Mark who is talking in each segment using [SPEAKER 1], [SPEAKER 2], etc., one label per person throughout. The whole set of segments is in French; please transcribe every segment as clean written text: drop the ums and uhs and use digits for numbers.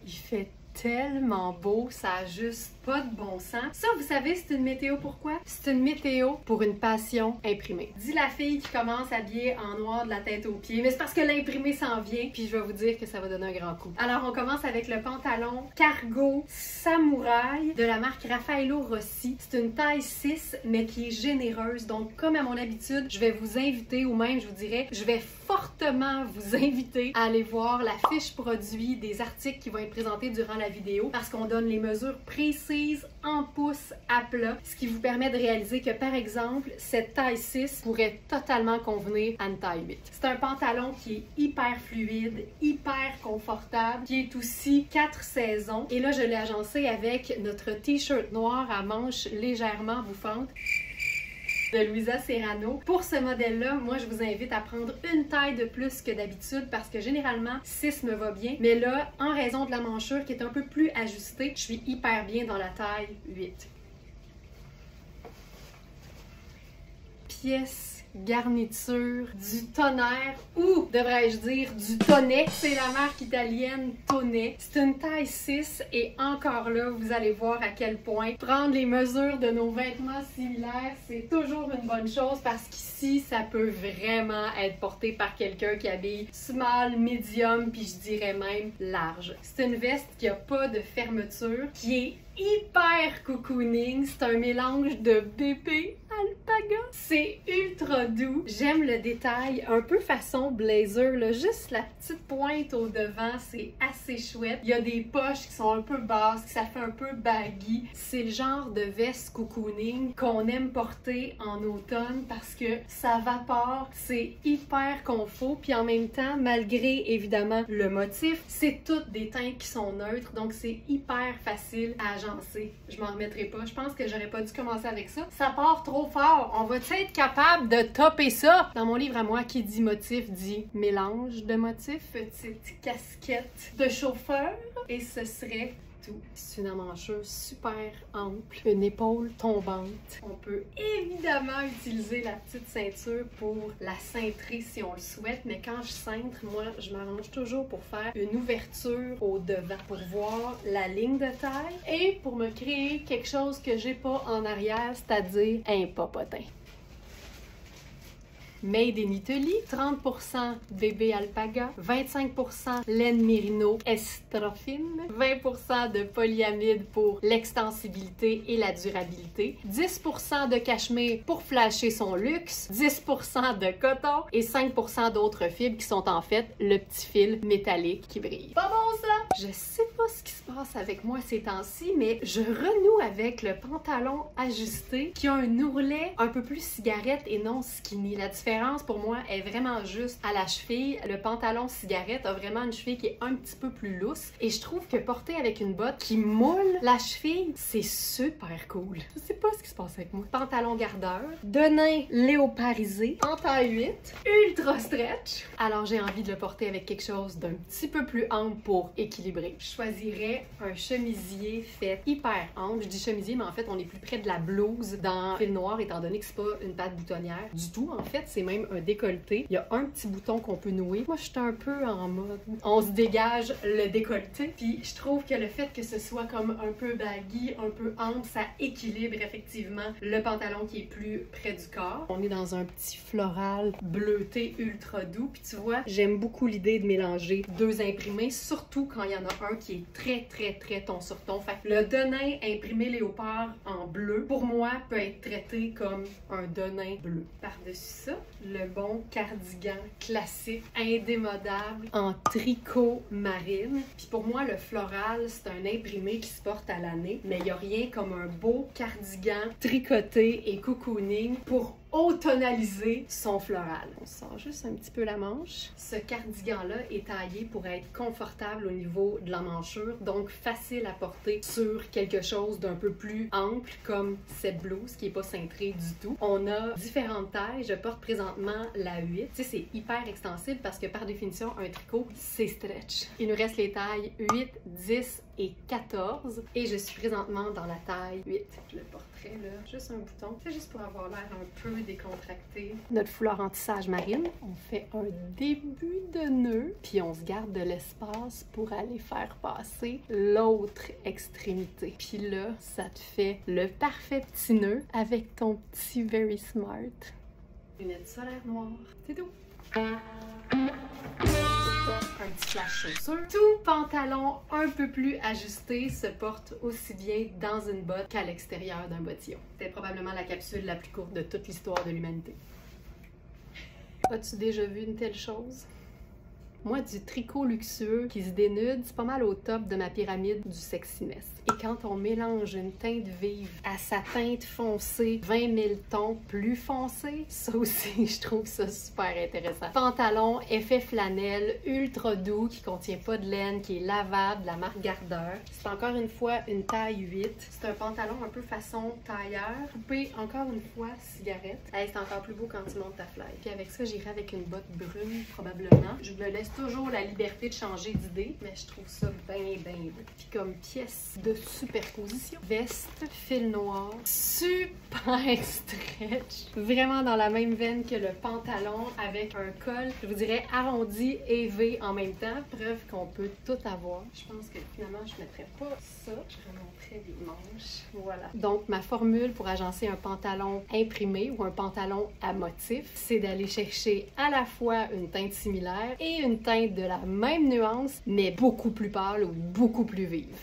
[SPEAKER 1] Il fait tellement beau, ça a juste pas de bon sens. Ça, vous savez, c'est une météo pourquoi? C'est une météo pour une passion imprimée. Dis la fille qui commence habillée en noir de la tête aux pieds, mais c'est parce que l'imprimé s'en vient, puis je vais vous dire que ça va donner un grand coup. Alors, on commence avec le pantalon cargo samouraï de la marque Raffaello Rossi. C'est une taille 6, mais qui est généreuse. Donc, comme à mon habitude, je vais vous inviter, ou même, je vous dirais, je vais fortement vous inviter à aller voir la fiche produit des articles qui vont être présentés durant la vidéo parce qu'on donne les mesures précises en pouces à plat, ce qui vous permet de réaliser que, par exemple, cette taille 6 pourrait totalement convenir à une taille 8. C'est un pantalon qui est hyper fluide, hyper confortable, qui est aussi 4 saisons. Et là, je l'ai agencé avec notre t-shirt noir à manches légèrement bouffantes de Luisa Serrano. Pour ce modèle-là, moi, je vous invite à prendre une taille de plus que d'habitude parce que généralement, 6 me va bien. Mais là, en raison de la manchure qui est un peu plus ajustée, je suis hyper bien dans la taille 8. Pièce garniture du tonnerre ou, devrais-je dire, du tonnet. C'est la marque italienne Tonnet. C'est une taille 6 et encore là, vous allez voir à quel point prendre les mesures de nos vêtements similaires, c'est toujours une bonne chose parce qu'ici, ça peut vraiment être porté par quelqu'un qui habille small, medium, puis je dirais même large. C'est une veste qui a pas de fermeture, qui est hyper cocooning. C'est un mélange de bébé alpaga. C'est ultra doux. J'aime le détail un peu façon blazer, là. Juste la petite pointe au devant, c'est assez chouette. Il y a des poches qui sont un peu basses, ça fait un peu baggy. C'est le genre de veste cocooning qu'on aime porter en automne parce que ça vapore, c'est hyper confort, puis en même temps, malgré évidemment le motif, c'est toutes des teintes qui sont neutres, donc c'est hyper facile à agencer. Je m'en remettrai pas. Je pense que j'aurais pas dû commencer avec ça. Ça part trop fort. On va être capable de topper ça? Dans mon livre à moi, qui dit motif dit mélange de motifs. Petite casquette de chauffeur. Et ce serait tout. C'est une emmanchure super ample, une épaule tombante. On peut évidemment utiliser la petite ceinture pour la cintrer si on le souhaite, mais quand je cintre, moi, je m'arrange toujours pour faire une ouverture au devant pour voir la ligne de taille et pour me créer quelque chose que j'ai pas en arrière, c'est-à-dire un popotin. Made in Italy, 30% bébé alpaga, 25% laine mérino extra fine, 20% de polyamide pour l'extensibilité et la durabilité, 10% de cachemire pour flasher son luxe, 10% de coton et 5% d'autres fibres qui sont en fait le petit fil métallique qui brille. Pas bon ça? Je sais pas ce qui se passe avec moi ces temps-ci, mais je renoue avec le pantalon ajusté qui a un ourlet un peu plus cigarette et non skinny. La différence pour moi est vraiment juste à la cheville. Le pantalon cigarette a vraiment une cheville qui est un petit peu plus lousse et je trouve que porter avec une botte qui moule la cheville, c'est super cool. Je sais pas ce qui se passe avec moi. Pantalon gardeur, de nain léoparisé, en taille 8, ultra stretch. Alors j'ai envie de le porter avec quelque chose d'un petit peu plus ample pour équilibrer. Je choisirais un chemisier fait hyper ample. Je dis chemisier, mais en fait on est plus près de la blouse dans fil noir étant donné que c'est pas une patte boutonnière du tout. En fait, c'est même un décolleté. Il y a un petit bouton qu'on peut nouer. Moi, je suis un peu en mode on se dégage le décolleté. Puis je trouve que le fait que ce soit comme un peu baggy, un peu ample, ça équilibre effectivement le pantalon qui est plus près du corps. On est dans un petit floral bleuté ultra doux. Puis tu vois, j'aime beaucoup l'idée de mélanger deux imprimés, surtout quand il y en a un qui est très ton sur ton. Fait que le denim imprimé léopard en bleu, pour moi, peut être traité comme un denim bleu. Par-dessus ça, le bon cardigan classique, indémodable, en tricot marine. Puis pour moi, le floral, c'est un imprimé qui se porte à l'année, mais il n'y a rien comme un beau cardigan tricoté et cocooning pour automnaliser son floral. On sort juste un petit peu la manche. Ce cardigan-là est taillé pour être confortable au niveau de l'emmanchure, donc facile à porter sur quelque chose d'un peu plus ample comme cette blouse qui n'est pas cintrée du tout. On a différentes tailles. Je porte présentement la 8. Tu sais, c'est hyper extensible parce que par définition, un tricot, c'est stretch. Il nous reste les tailles 8, 10 et 14 et je suis présentement dans la taille 8. Je le porterai là, juste un bouton. C'est juste pour avoir l'air un peu peu décontracté notre foulard anti-sage marine. On fait un début de nœud, puis on se garde de l'espace pour aller faire passer l'autre extrémité. Puis là, ça te fait le parfait petit nœud avec ton petit Very Smart. Lunettes solaires noires, c'est tout. Un petit flash chaussure. Tout pantalon un peu plus ajusté se porte aussi bien dans une botte qu'à l'extérieur d'un bottillon. C'est probablement la capsule la plus courte de toute l'histoire de l'humanité. As-tu déjà vu une telle chose? Moi, du tricot luxueux qui se dénude, c'est pas mal au top de ma pyramide du sexiness. Et quand on mélange une teinte vive à sa teinte foncée, 20 000 tons plus foncés, ça aussi, je trouve ça super intéressant. Pantalon, effet flanelle, ultra doux, qui contient pas de laine, qui est lavable, de la marque Gardeur. C'est encore une fois une taille 8. C'est un pantalon un peu façon tailleur, coupé encore une fois cigarette. Hey, c'est encore plus beau quand tu montes ta fly. Puis avec ça, j'irai avec une botte brune, probablement. Je me laisse toujours la liberté de changer d'idée, mais je trouve ça bien beau. Puis comme pièce de superposition, veste, fil noir, super stretch, vraiment dans la même veine que le pantalon avec un col, je vous dirais arrondi et V en même temps, preuve qu'on peut tout avoir. Je pense que finalement je mettrais pas ça, je remonterais les manches, voilà. Donc ma formule pour agencer un pantalon imprimé ou un pantalon à motif, c'est d'aller chercher à la fois une teinte similaire et une teinte de la même nuance, mais beaucoup plus pâle ou beaucoup plus vive.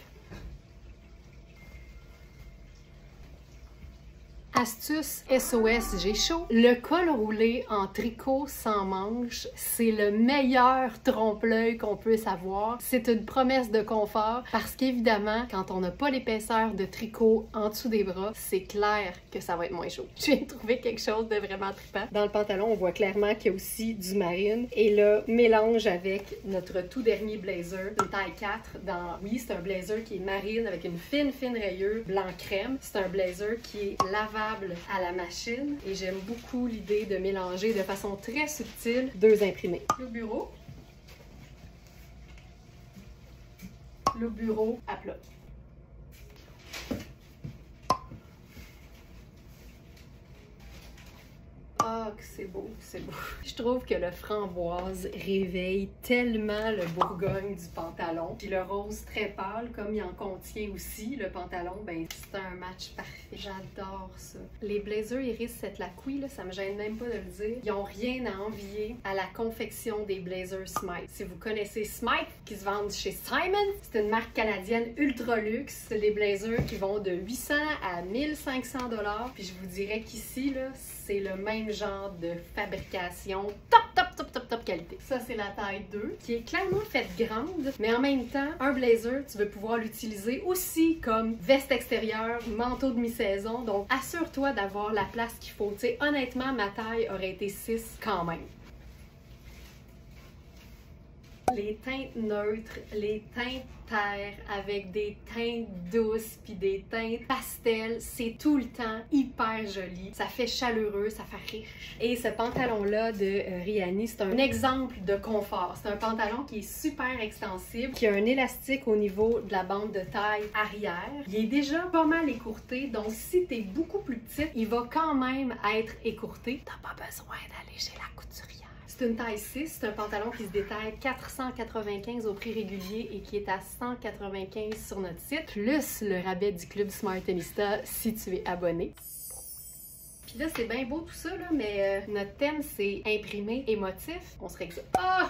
[SPEAKER 1] Astuce SOS, j'ai chaud. Le col roulé en tricot sans manches, c'est le meilleur trompe-l'œil qu'on puisse avoir. C'est une promesse de confort parce qu'évidemment, quand on n'a pas l'épaisseur de tricot en dessous des bras, c'est clair que ça va être moins chaud. Je viens de trouver quelque chose de vraiment trippant. Dans le pantalon, on voit clairement qu'il y a aussi du marine. Et là, mélange avec notre tout dernier blazer, une taille 4. Oui, c'est un blazer qui est marine avec une fine rayure blanc crème. C'est un blazer qui est lavable à la machine et j'aime beaucoup l'idée de mélanger de façon très subtile deux imprimés. Le bureau à plat. Ah, que c'est beau, c'est beau. Je trouve que le framboise réveille tellement le bourgogne du pantalon. Puis le rose très pâle, comme il en contient aussi, le pantalon, ben c'est un match parfait. J'adore ça. Les blazers Iris cette Lacouille, là, ça me gêne même pas de le dire. Ils ont rien à envier à la confection des blazers Smythe. Si vous connaissez Smythe, qui se vendent chez Simon, c'est une marque canadienne ultra luxe. C'est des blazers qui vont de 800 à 1500 $. Puis je vous dirais qu'ici, là, c'est le même genre de fabrication top qualité. Ça, c'est la taille 2, qui est clairement faite grande, mais en même temps, un blazer, tu veux pouvoir l'utiliser aussi comme veste extérieure, manteau de mi-saison, donc assure-toi d'avoir la place qu'il faut. Tu sais, honnêtement, ma taille aurait été 6 quand même. Les teintes neutres, les teintes terre avec des teintes douces puis des teintes pastel, c'est tout le temps hyper joli. Ça fait chaleureux, ça fait riche. Et ce pantalon-là de Rihanni, c'est un exemple de confort. C'est un pantalon qui est super extensible, qui a un élastique au niveau de la bande de taille arrière. Il est déjà pas mal écourté, donc si t'es beaucoup plus petite, il va quand même être écourté. T'as pas besoin d'aller chez la couturière. C'est une taille 6, c'est un pantalon qui se détaille 495 au prix régulier et qui est à 195 sur notre site, plus le rabais du club Smartenista si tu es abonné. Puis là, c'est bien beau tout ça, là, mais notre thème, c'est imprimé et motif. On serait que ça.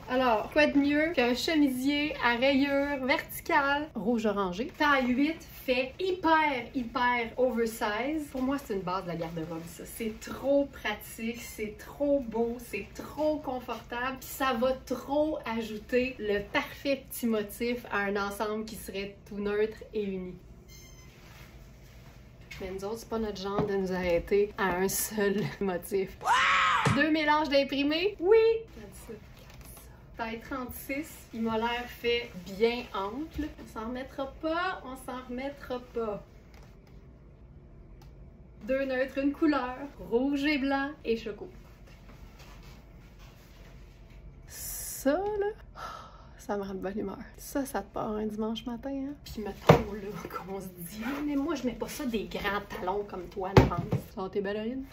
[SPEAKER 1] Alors, quoi de mieux qu'un chemisier à rayures verticales rouge-orangé, taille 8, fait hyper oversize. Pour moi, c'est une base de la garde-robe, ça. C'est trop pratique, c'est trop beau, c'est trop confortable, puis ça va trop ajouter le parfait petit motif à un ensemble qui serait tout neutre et uni. Mais nous autres, c'est pas notre genre de nous arrêter à un seul motif. Wow! 2 mélanges d'imprimés? Oui! Taille 36, il m'a l'air fait bien ample. On s'en remettra pas, on s'en remettra pas. 2 neutres, une couleur, rouge et blanc et choco. Ça, là, Ça me rend de bonne humeur. Ça te part un dimanche matin, hein? Puis mettons, là, qu'on se dit, mais moi, je mets pas ça des grands talons comme toi, Laurence. Ça va tes ballerines?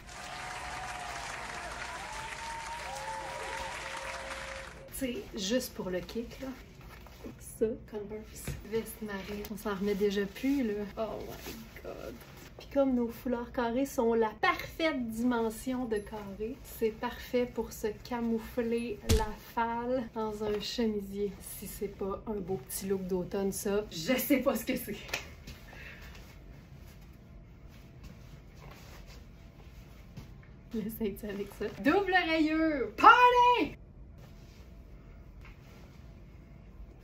[SPEAKER 1] Tu sais, juste pour le kick, là. Ça, Converse, veste marée. On s'en remet déjà plus, là. Oh my god. Puis comme nos foulards carrés sont la parfaite dimension de carré, c'est parfait pour se camoufler la falle dans un chemisier. Si c'est pas un beau petit look d'automne, ça, je sais pas ce que c'est. J'essaie-tu avec ça? Double rayure! Party!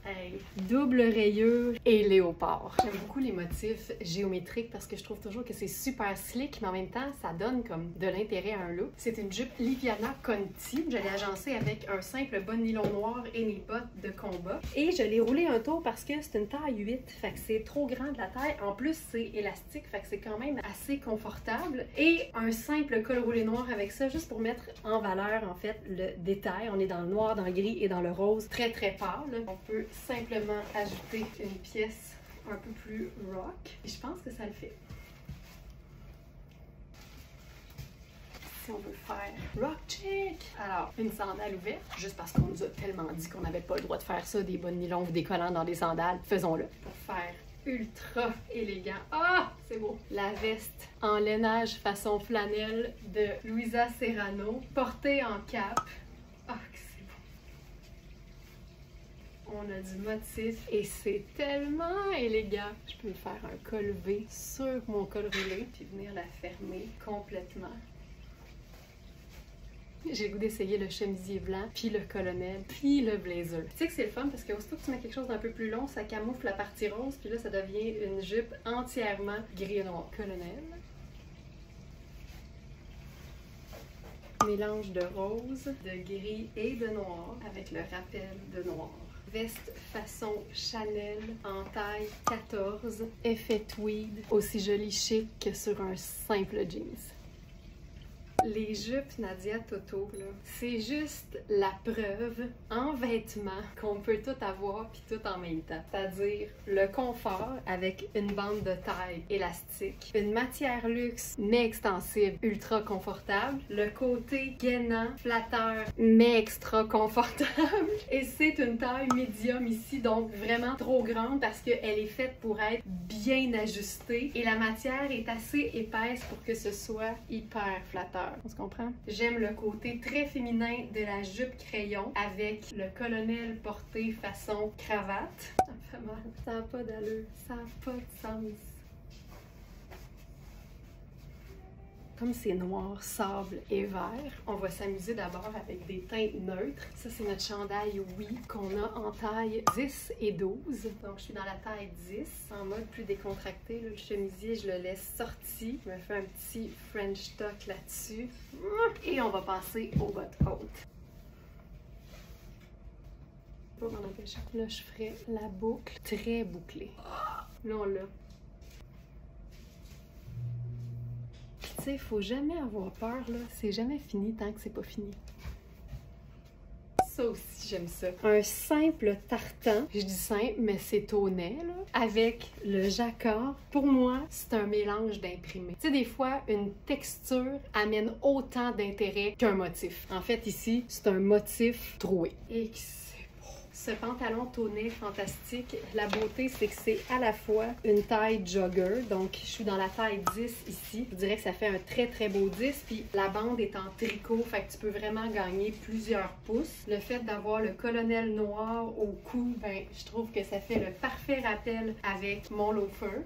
[SPEAKER 1] Hey, double rayure et léopard. J'aime beaucoup les motifs géométriques parce que je trouve toujours que c'est super slick, mais en même temps, ça donne comme de l'intérêt à un look. C'est une jupe Liviana Conti. Je l'ai agencée avec un simple bas de nylon noir et mes bottes de combat. Et je l'ai roulé un tour parce que c'est une taille 8, fait que c'est trop grand de la taille. En plus, c'est élastique, fait que c'est quand même assez confortable. Et un simple col roulé noir avec ça, juste pour mettre en valeur, en fait, le détail. On est dans le noir, dans le gris et dans le rose, très très pâle. On peut simplement ajouter une pièce un peu plus rock et je pense que ça le fait. Si on veut faire rock chic, alors une sandale ouverte, juste parce qu'on nous a tellement dit qu'on n'avait pas le droit de faire ça, des bas de nylon ou des collants dans des sandales, faisons-le. Pour faire ultra élégant. Ah, c'est beau! La veste en lainage façon flanelle de Luisa Serrano, portée en cap. Ah, on a du motif et c'est tellement élégant. Je peux me faire un col V sur mon col roulé puis venir la fermer complètement. J'ai le goût d'essayer le chemisier blanc, puis le colonel, puis le blazer. Tu sais que c'est le fun parce que aussitôt que tu mets quelque chose d'un peu plus long, ça camoufle la partie rose, puis là ça devient une jupe entièrement gris et noir. Colonel. Mélange de rose, de gris et de noir avec le rappel de noir. Veste façon Chanel en taille 14, effet tweed, aussi joli chic que sur un simple jeans. Les jupes Nadia Toto, c'est juste la preuve en vêtements qu'on peut tout avoir puis tout en même temps. C'est-à-dire le confort avec une bande de taille élastique, une matière luxe mais extensible, ultra confortable, le côté gainant, flatteur mais extra confortable. Et c'est une taille médium ici, donc vraiment trop grande parce qu'elle est faite pour être bien ajustée et la matière est assez épaisse pour que ce soit hyper flatteur. On se comprend? J'aime le côté très féminin de la jupe crayon avec le colonel porté façon cravate. Ça me fait mal. Ça n'a pas d'allure. Ça n'a pas de sens. Comme c'est noir, sable et vert, on va s'amuser d'abord avec des teintes neutres. Ça, c'est notre chandail Oui qu'on a en taille 10 et 12. Donc, je suis dans la taille 10, en mode plus décontracté. Là, le chemisier, je le laisse sorti. Je me fais un petit French tuck là-dessus. Et on va passer aux bottes hautes. Pas m'en empêcher. Là, je ferai la boucle très bouclée. Là, on l'a. Tu sais, il faut jamais avoir peur, là. C'est jamais fini tant que c'est pas fini. Ça aussi, j'aime ça. Un simple tartan, je dis simple, mais c'est tonnet, là, avec le jacquard. Pour moi, c'est un mélange d'imprimés. Tu sais, des fois, une texture amène autant d'intérêt qu'un motif. En fait, ici, c'est un motif troué. Et ce pantalon tonnet fantastique, la beauté, c'est que c'est à la fois une taille jogger, donc je suis dans la taille 10 ici. Je dirais que ça fait un très très beau 10, puis la bande est en tricot, fait que tu peux vraiment gagner plusieurs pouces. Le fait d'avoir le colonel noir au cou, ben je trouve que ça fait le parfait rappel avec mon loafer.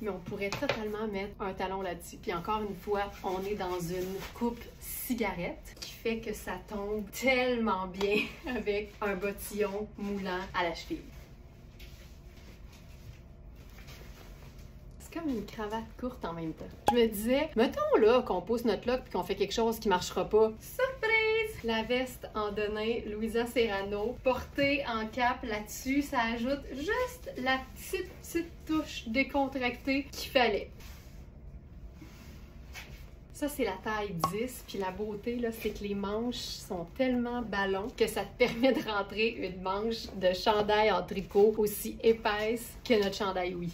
[SPEAKER 1] Mais on pourrait totalement mettre un talon là-dessus. Puis encore une fois, on est dans une coupe cigarette qui fait que ça tombe tellement bien avec un bottillon moulant à la cheville. C'est comme une cravate courte en même temps. Je me disais, mettons là qu'on pousse notre look puis qu'on fait quelque chose qui marchera pas. Surprise! La veste en denim Luisa Serrano, portée en cap là-dessus, ça ajoute juste la petite touche décontractée qu'il fallait. Ça, c'est la taille 10. Puis la beauté, là, c'est que les manches sont tellement ballons que ça te permet de rentrer une manche de chandail en tricot aussi épaisse que notre chandail oui.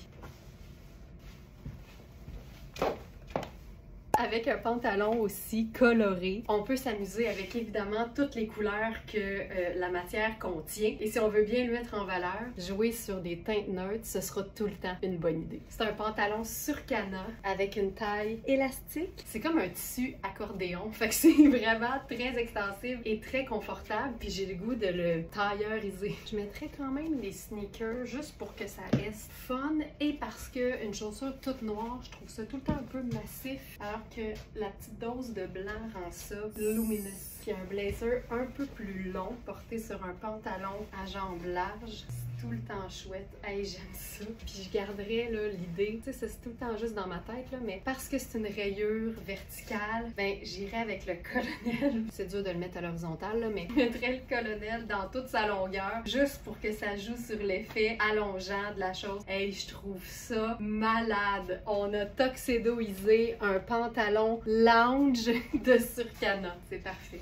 [SPEAKER 1] Avec un pantalon aussi coloré, on peut s'amuser avec évidemment toutes les couleurs que la matière contient. Et si on veut bien le mettre en valeur, jouer sur des teintes neutres, ce sera tout le temps une bonne idée. C'est un pantalon sur canat avec une taille élastique. C'est comme un tissu accordéon, fait que c'est vraiment très extensible et très confortable. Puis j'ai le goût de le tailleuriser. Je mettrais quand même des sneakers juste pour que ça reste fun et parce que une chaussure toute noire, je trouve ça tout le temps un peu massif. Alors que la petite dose de blanc rend ça lumineux. Puis un blazer un peu plus long porté sur un pantalon à jambes larges. C'est tout le temps chouette. Hey, j'aime ça. Puis je garderais l'idée, tu sais, c'est tout le temps juste dans ma tête, là, mais parce que c'est une rayure verticale, ben j'irais avec le colonel. C'est dur de le mettre à l'horizontale, là, mais je mettrais le colonel dans toute sa longueur, juste pour que ça joue sur l'effet allongeant de la chose. Hey, je trouve ça malade. On a tuxedoisé un pantalon lounge de surcanat. C'est parfait.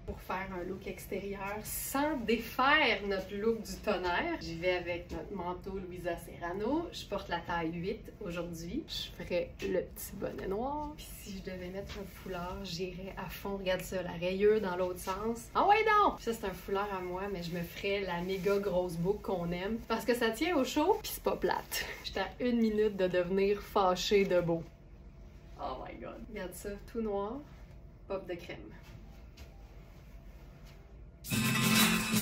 [SPEAKER 1] Pour faire un look extérieur sans défaire notre look du tonnerre, j'y vais avec notre manteau Louisa Serrano. Je porte la taille 8 aujourd'hui. Je ferais le petit bonnet noir. Puis si je devais mettre un foulard, j'irais à fond. Regarde ça, la rayure dans l'autre sens. Ah ouais donc! Puis ça, c'est un foulard à moi, mais je me ferais la méga grosse boucle qu'on aime. Parce que ça tient au chaud, puis c'est pas plate. J'étais à 1 minute de devenir fâchée de beau. Oh my god! Regarde ça, tout noir, pop de crème.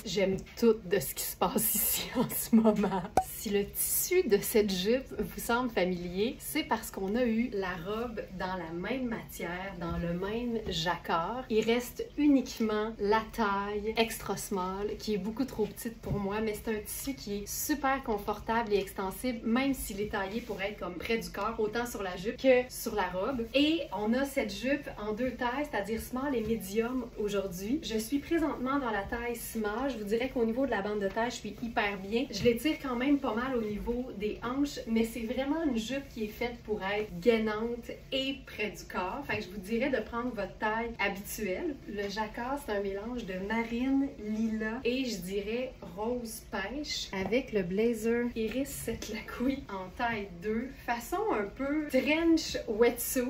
[SPEAKER 1] J'aime tout de ce qui se passe ici en ce moment. Si le tissu de cette jupe vous semble familier, c'est parce qu'on a eu la robe dans la même matière, dans le même jacquard. Il reste uniquement la taille extra small, qui est beaucoup trop petite pour moi, mais c'est un tissu qui est super confortable et extensible, même s'il est taillé pour être comme près du corps, autant sur la jupe que sur la robe. Et on a cette jupe en 2 tailles, c'est-à-dire small et medium aujourd'hui. Je suis présentement dans la taille small. Je vous dirais qu'au niveau de la bande de taille, je suis hyper bien. Je l'étire quand même pas mal au niveau des hanches, mais c'est vraiment une jupe qui est faite pour être gainante et près du corps. Fait que je vous dirais de prendre votre taille habituelle. Le jacquard, c'est un mélange de marine, lilas et je dirais rose pêche avec le blazer Iris cette lacouille en taille 2, façon un peu trench wetsuit.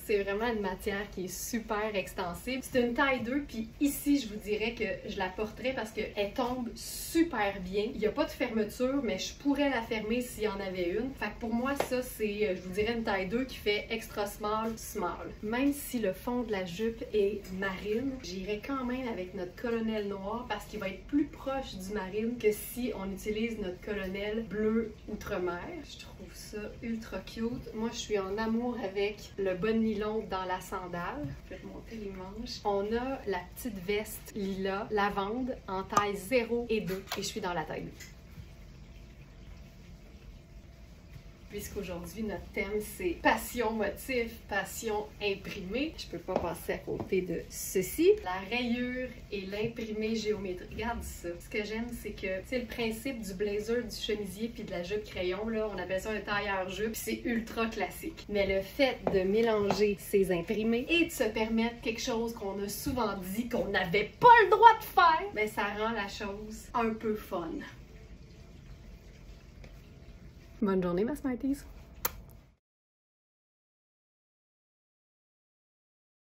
[SPEAKER 1] C'est vraiment une matière qui est super extensible. C'est une taille 2, puis ici, je vous dirais que je la porterais parce qu'elle tombe super bien. Il n'y a pas de fermeture, mais je pourrais la fermer s'il y en avait une. Fait que pour moi, ça, c'est, je vous dirais, une taille 2 qui fait extra small, small. Même si le fond de la jupe est marine, j'irai quand même avec notre colonel noir parce qu'il va être plus proche du marine que si on utilise notre colonel bleu outre-mer. Je trouve ça ultra cute. Moi, je suis en amour avec le bas de nylon dans la sandale. Je vais remonter les manches. On a la petite veste lilas, lavande, en taille 0 et 2. Et je suis dans la taille 2. Puisqu'aujourd'hui, notre thème, c'est passion motif, passion imprimée. Je peux pas passer à côté de ceci. La rayure et l'imprimé géométrique. Regarde ça. Ce que j'aime, c'est que, c'est le principe du blazer, du chemisier puis de la jupe crayon, là, on appelle ça un tailleur-jupe, c'est ultra classique. Mais le fait de mélanger ces imprimés et de se permettre quelque chose qu'on a souvent dit qu'on n'avait pas le droit de faire, ben ça rend la chose un peu fun. Bonne journée, ma Smarties!